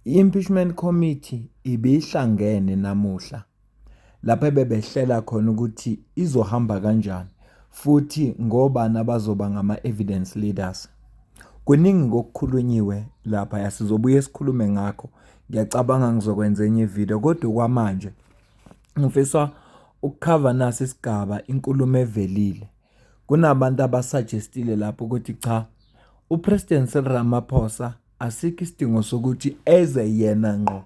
I-impeachment committee ibihlangene namuhla lapho bebehlela khona ukuthi izohamba kanjani futhi ngobani abazoba ngama-evidence leaders. Kuningi ngokukhulunyiwe lapha sizobuye sikhulume ngakho. Ngiyacabanga ngizokwenza enye ivideo kodwa kwamanje ngifisa ukukhava nasi isigaba inkulumo evelile. Kunabantu abasuggestile lapho ukuthi cha, uPresident Cyril Ramaphosa asikho isidingo sokuthi eze yena ngqo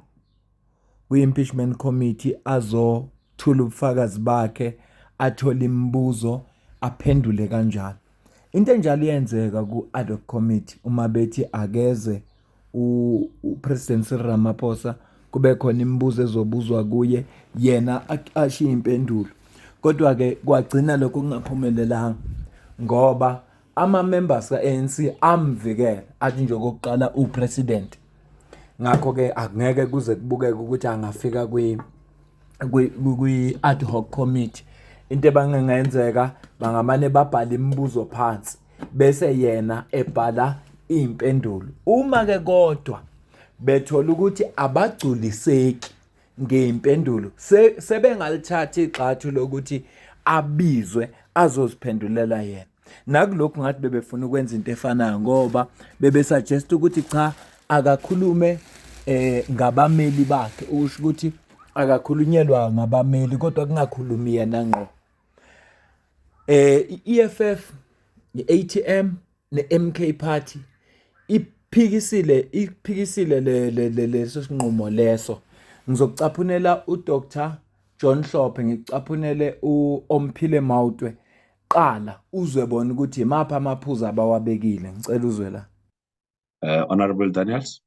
kwi-impeachment committee azothula ubufakazi bakhe, athole imibuzo, aphendule kanjalo. Into enjalo iyenzeka ku-ad hoc committee uma bethi akeze uPresident Cyril Ramaphosa kube khona imibuzo ezobuzwa kuye yena ashiye impendulo. Kodwa-ke kwagcina lokho kungaphumelelanga ngoba ama-members ka-ANC amvikela athi nje okokuqala upresident. Ngakho-ke akungeke kuze kubukeke ukuthi angafika kwi-ad hoc committee. Into ebangenzeka bangamane babhala imibuzo phansi bese yena ebhala iy'mpendulo. Uma-ke kodwa bethola ukuthi abagculiseki ngey'mpendulo sebengalithatha igxathu lokuthi abizwe azoziphendulela yena. Nakulokhu ngathi bebefuna ukwenza into efanayo ngoba bebesuggest ukuthi cha akakhulume ngabameli bakhe, usho ukuthi akakhulunyelwa ngabameli kodwa kungakhulumi yena ngqo. I-EFF, i-ATM ne-MK Party iphikisile leso sinqumo leso. Ngizokucaphunela uDr John Hlophe, ngikucaphunele uOmphile Mautwe. Qala uzwe bona ukuthi imaphi amaphuzu abawabekile. Ngicela uzwe la. Honorable Daniels.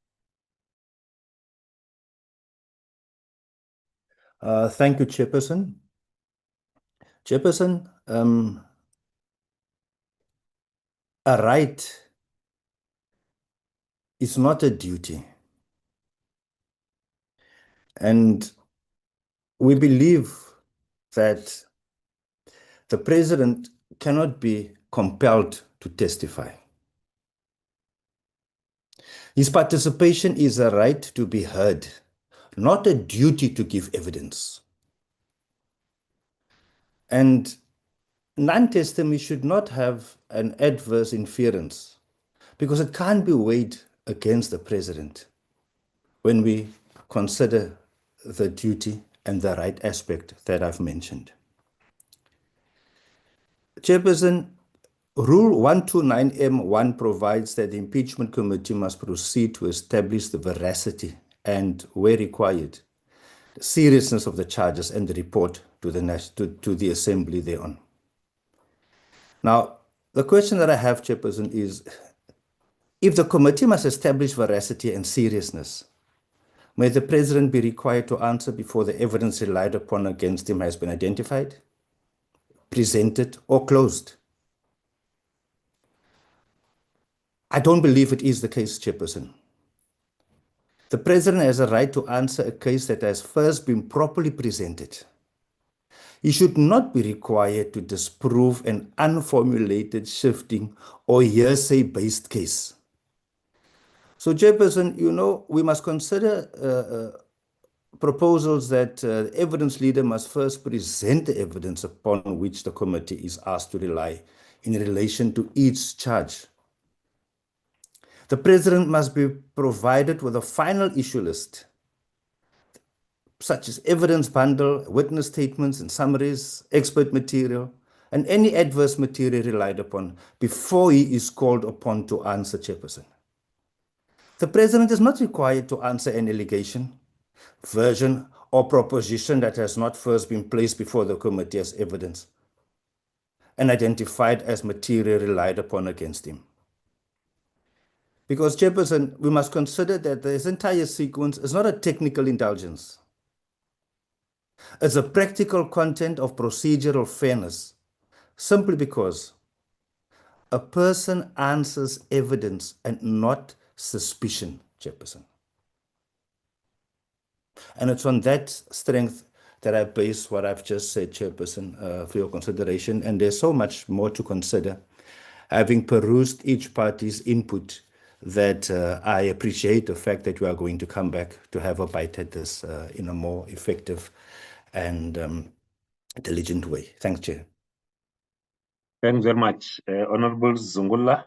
Thank you, Chairperson. Chairperson, a right is not a duty. And we believe that the president cannot be compelled to testify. His participation is a right to be heard, not a duty to give evidence. And non-testimony should not have an adverse inference because it can't be weighed against the president when we consider the duty and the right aspect that I've mentioned. Chairperson, Rule 129M1 provides that the impeachment committee must proceed to establish the veracity and, where required, the seriousness of the charges and the report to the assembly thereon. Now, the question that I have, Chairperson, is if the committee must establish veracity and seriousness, may the president be required to answer before the evidence relied upon against him has been identified, presented, or closed? I don't believe it is the case, Chairperson. The president has a right to answer a case that has first been properly presented. He should not be required to disprove an unformulated, shifting, or hearsay-based case. So, Chairperson, you know, we must consider proposals that the evidence leader must first present the evidence upon which the committee is asked to rely in relation to each charge. The president must be provided with a final issue list, such as evidence bundle, witness statements and summaries, expert material, and any adverse material relied upon before he is called upon to answer, Chairperson. The president is not required to answer an allegation, version, or proposition that has not first been placed before the committee as evidence and identified as material relied upon against him. Because, Chairperson, we must consider that this entire sequence is not a technical indulgence. It's a practical content of procedural fairness, simply because a person answers evidence and not suspicion, Chairperson. And it's on that strength that I base what I've just said, Chairperson, for your consideration. And there's so much more to consider. Having perused each party's input, that I appreciate the fact that we are going to come back to have a bite at this in a more effective and diligent way. Thanks, Chair. Thanks very much. Honorable Zungula.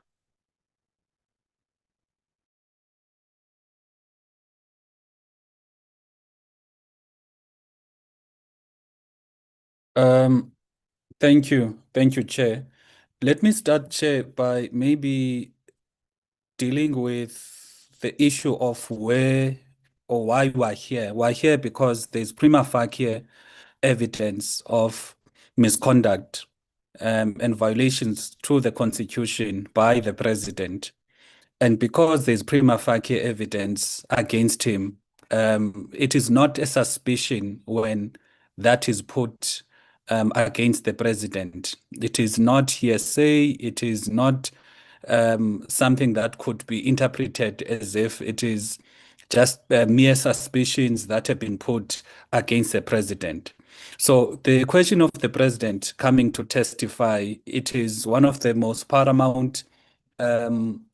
Thank you, Chair. Let me start, Chair, by maybe dealing with the issue of where or why we're here. We're here because there's prima facie evidence of misconduct and violations to the Constitution by the President. And because there's prima facie evidence against him, it is not a suspicion when that is put against the President. It is not hearsay. It is not something that could be interpreted as if it is just mere suspicions that have been put against the President. So the question of the President coming to testify, it is one of the most paramount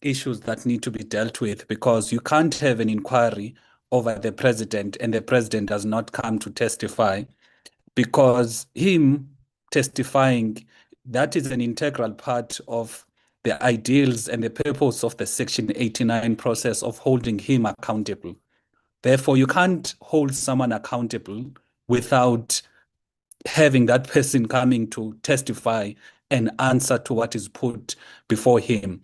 issues that need to be dealt with, because you can't have an inquiry over the President and the President does not come to testify, because him testifying, that is an integral part of the ideals and the purpose of the Section 89 process of holding him accountable. Therefore, you can't hold someone accountable without having that person coming to testify and answer to what is put before him.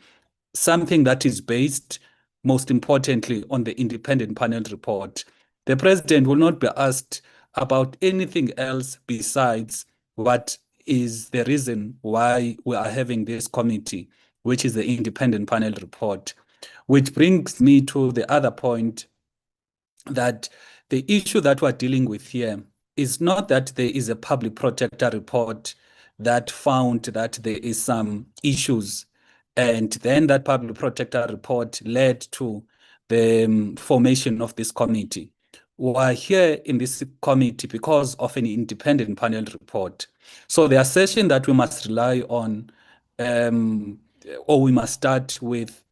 Something that is based, most importantly, on the independent panel report. The President will not be asked about anything else besides what is the reason why we are having this committee, which is the independent panel report. Which brings me to the other point, that the issue that we're dealing with here is not that there is a public protector report that found that there is some issues, and then that public protector report led to the formation of this committee. We're here in this committee because of an independent panel report. So the assertion that we must rely on, or we must start with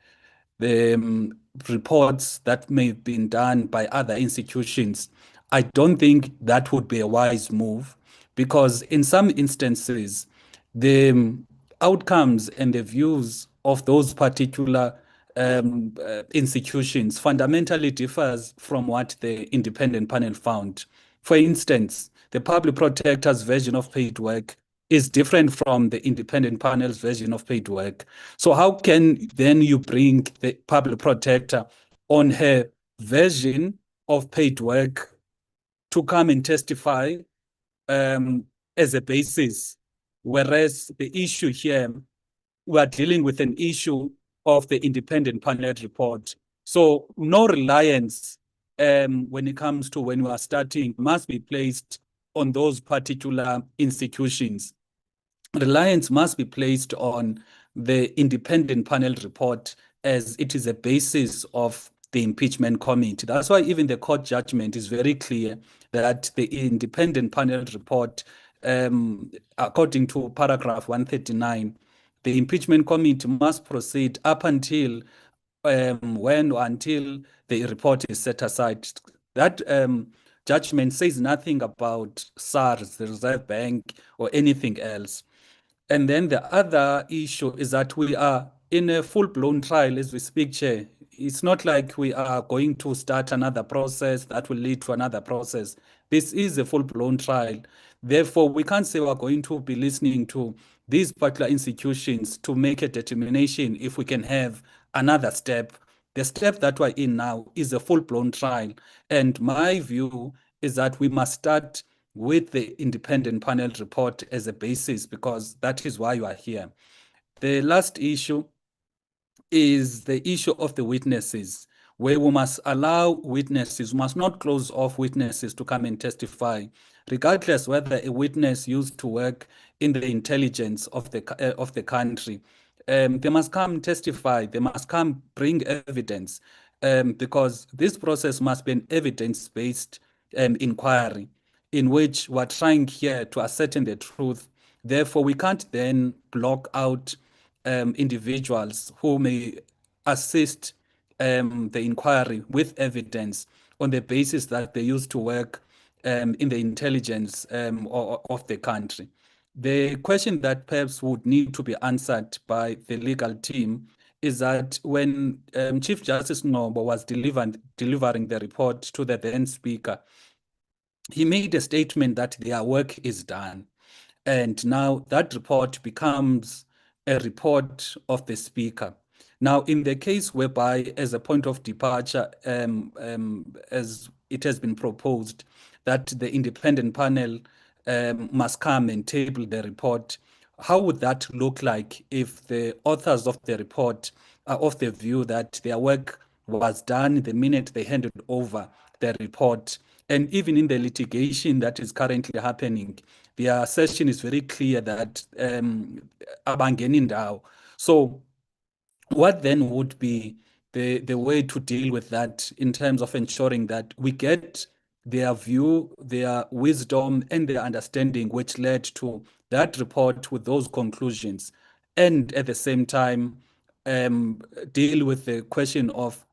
the reports that may have been done by other institutions, I don't think that would be a wise move, because in some instances, the outcomes and the views of those particular institutions fundamentally differs from what the independent panel found. For instance, the public protector's version of paid work is different from the independent panel's version of paid work. So how can then you bring the public protector on her version of paid work to come and testify as a basis, whereas the issue here, we are dealing with an issue of the independent panel report. So no reliance when it comes to when we are starting must be placed on those particular institutions. Reliance must be placed on the independent panel report, as it is a basis of the impeachment committee. That's why even the court judgment is very clear that the independent panel report, according to paragraph 139, the impeachment committee must proceed up until until the report is set aside. That judgment says nothing about SARS, the Reserve Bank, or anything else. And then the other issue is that we are in a full-blown trial as we speak, Chair. It's not like we are going to start another process that will lead to another process. This is a full-blown trial. Therefore, we can't say we're going to be listening to these particular institutions to make a determination if we can have another step. The step that we're in now is a full-blown trial. And my view is that we must start with the independent panel report as a basis, because that is why you are here. The last issue is the issue of the witnesses, where we must allow witnesses, we must not close off witnesses to come and testify, regardless whether a witness used to work in the intelligence of the country. They must come testify, they must come bring evidence, because this process must be an evidence-based inquiry, in which we're trying here to ascertain the truth. Therefore, we can't then block out individuals who may assist the inquiry with evidence on the basis that they used to work in the intelligence of the country. The question that perhaps would need to be answered by the legal team is that when Chief Justice Ngcobo was delivering the report to the then Speaker, he made a statement that their work is done. And now that report becomes a report of the Speaker. Now, in the case whereby, as a point of departure, as it has been proposed, that the independent panel must come and table the report, how would that look like if the authors of the report are of the view that their work was done the minute they handed over the report? And even in the litigation that is currently happening, the assertion is very clear that abangeni ndawo. So what then would be the way to deal with that in terms of ensuring that we get their view, their wisdom, and their understanding, which led to that report with those conclusions, and at the same time deal with the question of,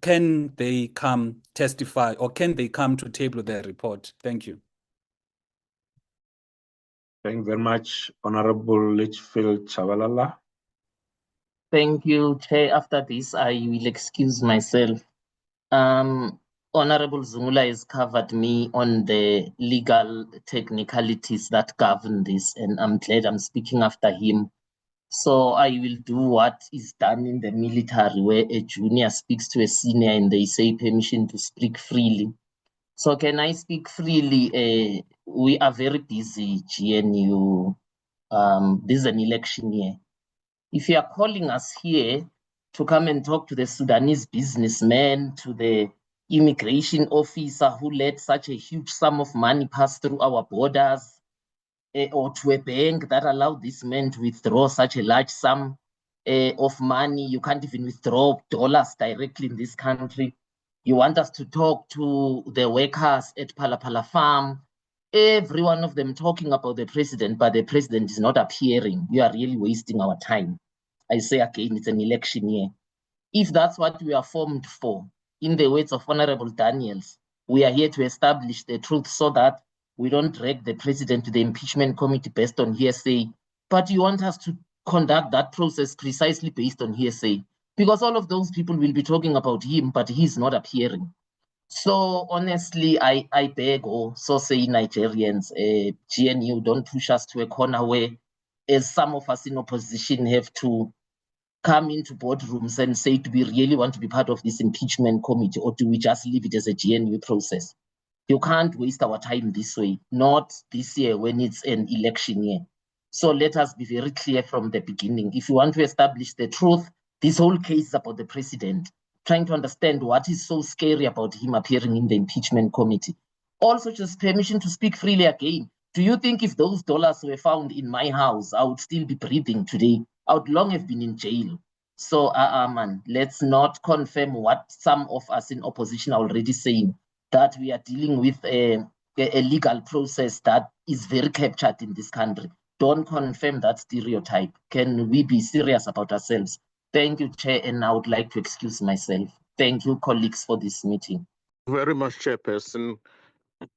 can they come testify or can they come to table their report? Thank you. Thank you very much, Honorable Litchfield Chabalala. Thank you, Chair. After this, I will excuse myself. Honorable Zungula has covered me on the legal technicalities that govern this, and I'm glad I'm speaking after him. So I will do what is done in the military, where a junior speaks to a senior and they say permission to speak freely. So can I speak freely? We are very busy, GNU. This is an election year. If you are calling us here to come and talk to the Sudanese businessman, to the immigration officer who let such a huge sum of money pass through our borders, or to a bank that allowed this man to withdraw such a large sum of money. You can't even withdraw dollars directly in this country. You want us to talk to the workers at Palapala Farm, every one of them talking about the president, but the president is not appearing. You are really wasting our time. I say again, it's an election year. If that's what we are formed for, in the words of Honorable Daniels, we are here to establish the truth so that we don't drag the president to the impeachment committee based on hearsay. But you want us to conduct that process precisely based on hearsay, because all of those people will be talking about him, but he's not appearing. So honestly, I beg, or so say Nigerians, GNU, don't push us to a corner where, as some of us in opposition have to come into boardrooms and say, do we really want to be part of this impeachment committee, or do we just leave it as a GNU process? You can't waste our time this way, not this year when it's an election year. So let us be very clear from the beginning. If you want to establish the truth, this whole case is about the president, trying to understand what is so scary about him appearing in the impeachment committee. Also, just permission to speak freely again. Do you think if those dollars were found in my house, I would still be breathing today? I would long have been in jail. So, man, let's not confirm what some of us in opposition are already saying, that we are dealing with a legal process that is very captured in this country. Don't confirm that stereotype. Can we be serious about ourselves? Thank you, Chair, and I would like to excuse myself. Thank you, colleagues, for this meeting. Very much, Chairperson.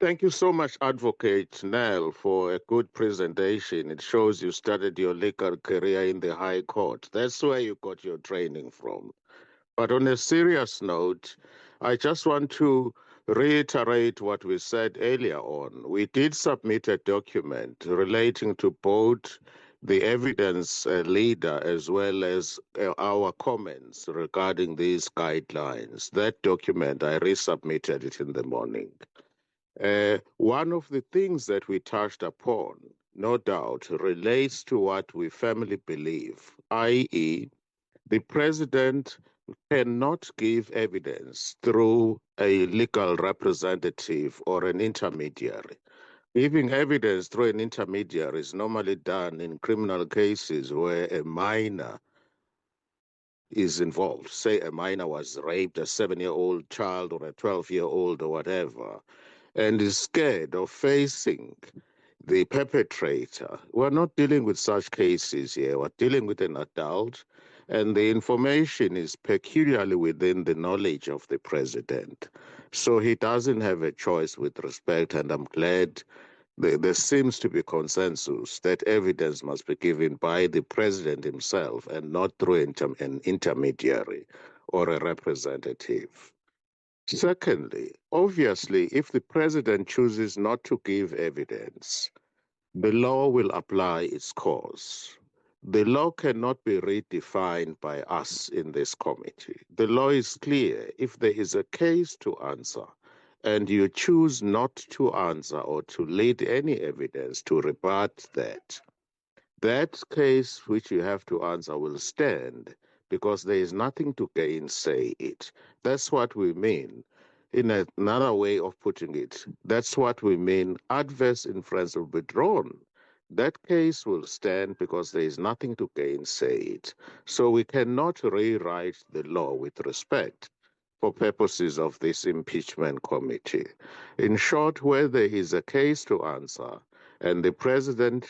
Thank you so much, Advocate Nell, for a good presentation. It shows you started your legal career in the High Court. That's where you got your training from. But on a serious note, I just want to reiterate what we said earlier on. We did submit a document relating to both the evidence leader as well as our comments regarding these guidelines. That document, I resubmitted it in the morning. One of the things that we touched upon, no doubt, relates to what we firmly believe, i.e., the president cannot give evidence through a legal representative or an intermediary. Giving evidence through an intermediary is normally done in criminal cases where a minor is involved. Say a minor was raped, a 7-year-old child or a 12-year-old or whatever, and is scared of facing the perpetrator. We're not dealing with such cases here. We're dealing with an adult and the information is peculiarly within the knowledge of the president. So he doesn't have a choice with respect, and I'm glad there seems to be consensus that evidence must be given by the president himself and not through an intermediary or a representative. Secondly, obviously, if the president chooses not to give evidence, the law will apply its course. The law cannot be redefined by us in this committee. The law is clear. If there is a case to answer and you choose not to answer or to lead any evidence to rebut that case which you have to answer will stand because there is nothing to gainsay it. That's what we mean. In another way of putting it, that's what we mean. Adverse inference will be drawn. That case will stand because there is nothing to gainsay it. So we cannot rewrite the law with respect for purposes of this impeachment committee. In short, where there is a case to answer and the president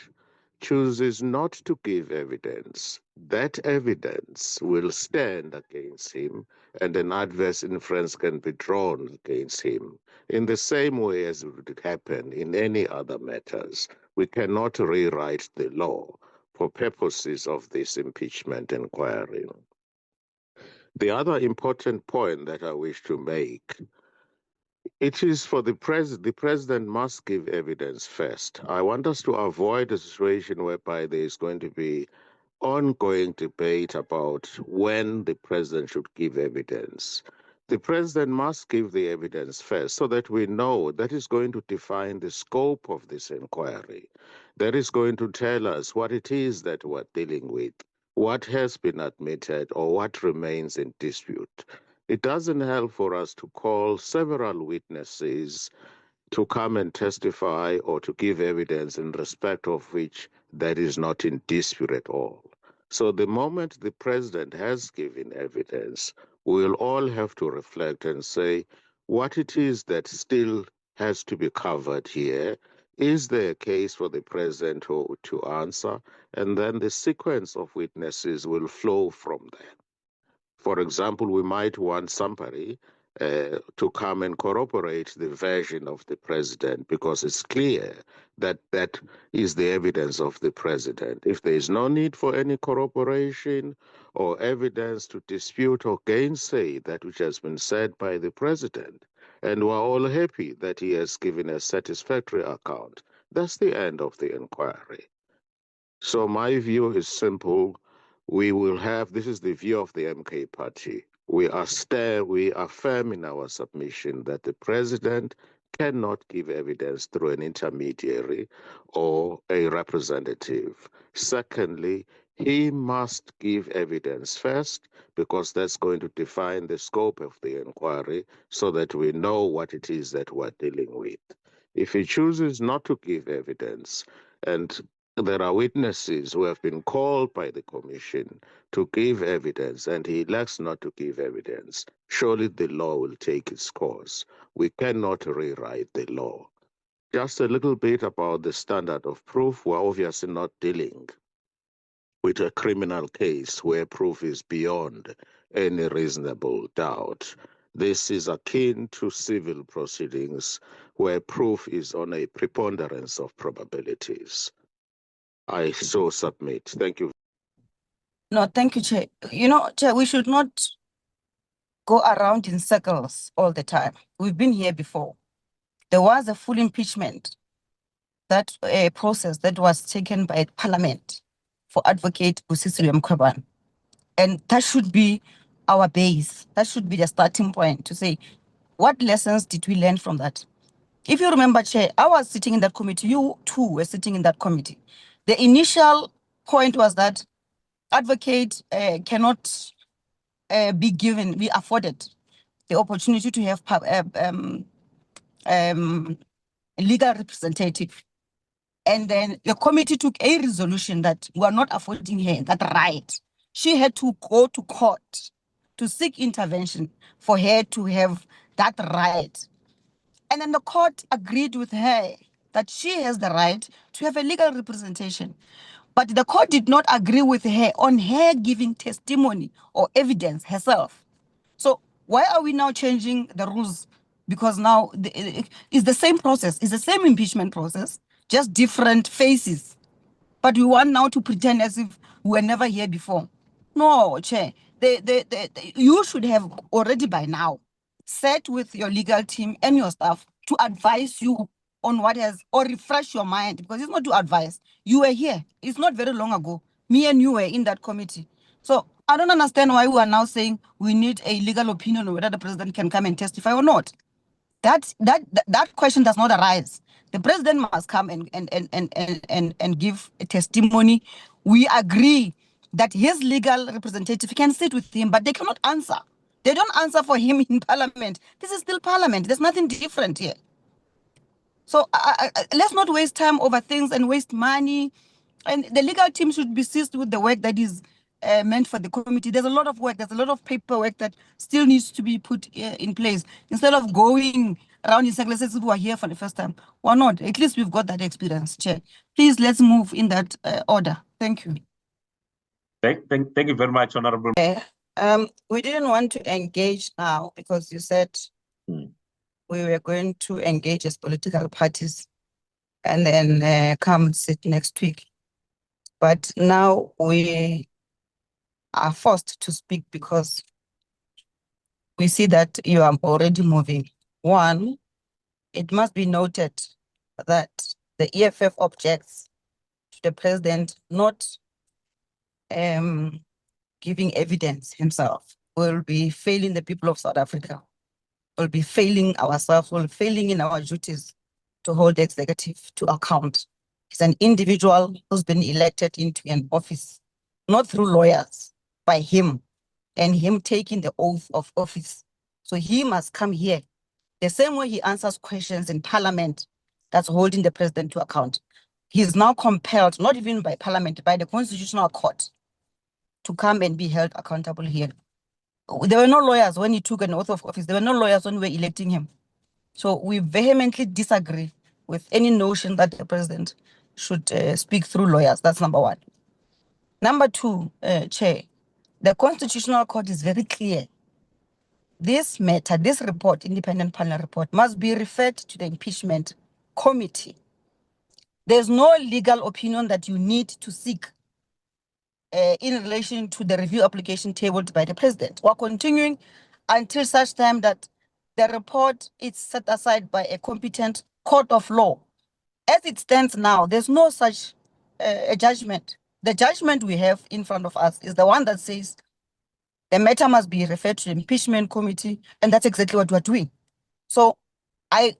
chooses not to give evidence, that evidence will stand against him and an adverse inference can be drawn against him in the same way as would happen in any other matters. We cannot rewrite the law for purposes of this impeachment inquiry. The other important point that I wish to make, it is for the president must give evidence first. I want us to avoid a situation whereby there is going to be ongoing debate about when the president should give evidence. The president must give the evidence first so that we know that is going to define the scope of this inquiry. That is going to tell us what it is that we're dealing with, what has been admitted or what remains in dispute. It doesn't help for us to call several witnesses to come and testify or to give evidence in respect of which that is not in dispute at all. So the moment the president has given evidence, we'll all have to reflect and say what it is that still has to be covered here. Is there a case for the president to answer? And then the sequence of witnesses will flow from there. For example, we might want somebody to come and corroborate the version of the president because it's clear that that is the evidence of the president. If there is no need for any corroboration or evidence to dispute or gainsay that which has been said by the president, and we're all happy that he has given a satisfactory account, that's the end of the inquiry. So my view is simple. We will have, this is the view of the MK party. We are firm in our submission that the president cannot give evidence through an intermediary or a representative. Secondly, he must give evidence first because that's going to define the scope of the inquiry so that we know what it is that we're dealing with. If he chooses not to give evidence and there are witnesses who have been called by the commission to give evidence and he elects not to give evidence, surely the law will take its course. We cannot rewrite the law. Just a little bit about the standard of proof. We're obviously not dealing with a criminal case where proof is beyond any reasonable doubt. This is akin to civil proceedings where proof is on a preponderance of probabilities. I so submit. Thank you. No, thank you, Chair. You know, Chair, we should not go around in circles all the time. We've been here before. There was a full impeachment, that process that was taken by Parliament for Advocate Busisiwe Mkhwebane. And that should be our base. That should be the starting point to say, what lessons did we learn from that? If you remember, Chair, I was sitting in that committee. You too were sitting in that committee. The initial point was that Advocate cannot be afforded the opportunity to have a legal representative. And then the committee took a resolution that we are not affording her that right. She had to go to court to seek intervention for her to have that right. And then the court agreed with her that she has the right to have a legal representation. But the court did not agree with her on her giving testimony or evidence herself. So why are we now changing the rules? Because now it's the same process, it's the same impeachment process, just different faces. But we want now to pretend as if we were never here before. No, Chair. You should have already by now sat with your legal team and your staff to advise you on what has, or refresh your mind, because it's not to advise. You were here. It's not very long ago. Me and you were in that committee. So I don't understand why we are now saying we need a legal opinion on whether the president can come and testify or not. That question does not arise. The president must come and give a testimony. We agree that his legal representative can sit with him, but they cannot answer. They don't answer for him in parliament. This is still parliament. There's nothing different here. So let's not waste time over things and waste money. And the legal team should be seized with the work that is meant for the committee. There's a lot of work. There's a lot of paperwork that still needs to be put in place. Instead of going around in circles as if we are here for the first time. Why not? At least we've got that experience, Chair. Please, let's move in that order. Thank you. Thank you very much, Honorable. We didn't want to engage now because you said we were going to engage as political parties and then come sit next week. But now we are forced to speak because we see that you are already moving. One, it must be noted that the EFF objects to the president not giving evidence himself. Will be failing the people of South Africa. Will be failing ourselves, will be failing in our duties to hold the executive to account. He's an individual who's been elected into an office, not through lawyers, by him, and him taking the oath of office. So he must come here. The same way he answers questions in parliament, that's holding the president to account. He is now compelled, not even by parliament, by the constitutional court, to come and be held accountable here. There were no lawyers when he took an oath of office. There were no lawyers when we were electing him. So we vehemently disagree with any notion that the president should speak through lawyers. That's number one. Number two, Chair, the Constitutional Court is very clear. This matter, this report, independent panel report, must be referred to the impeachment committee. There's no legal opinion that you need to seek in relation to the review application tabled by the president. We're continuing until such time that the report is set aside by a competent court of law. As it stands now, there's no such a judgment. The judgment we have in front of us is the one that says the matter must be referred to the impeachment committee, and that's exactly what we're doing. So I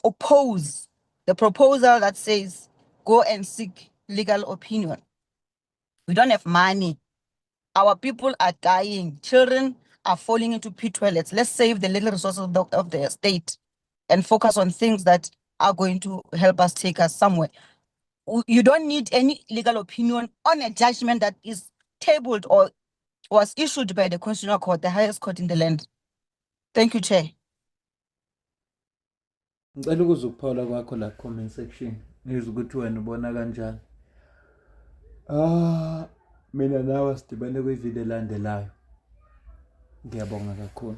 oppose the proposal that says go and seek legal opinion. We don't have money. Our people are dying. Children are falling into pit toilets. Let's save the little resources of the state and focus on things that are going to help us take us somewhere. You don't need any legal opinion on a judgment that is tabled or was issued by the Constitutional Court, the highest court in the land. Thank you, Chair. Ngicela ukuzuphawula kwakho la comment section. Ngizwe ukuthi wena ubona kanjani. Mina nawe sidibane kwivideo elandelayo. Ngiyabonga kakhulu.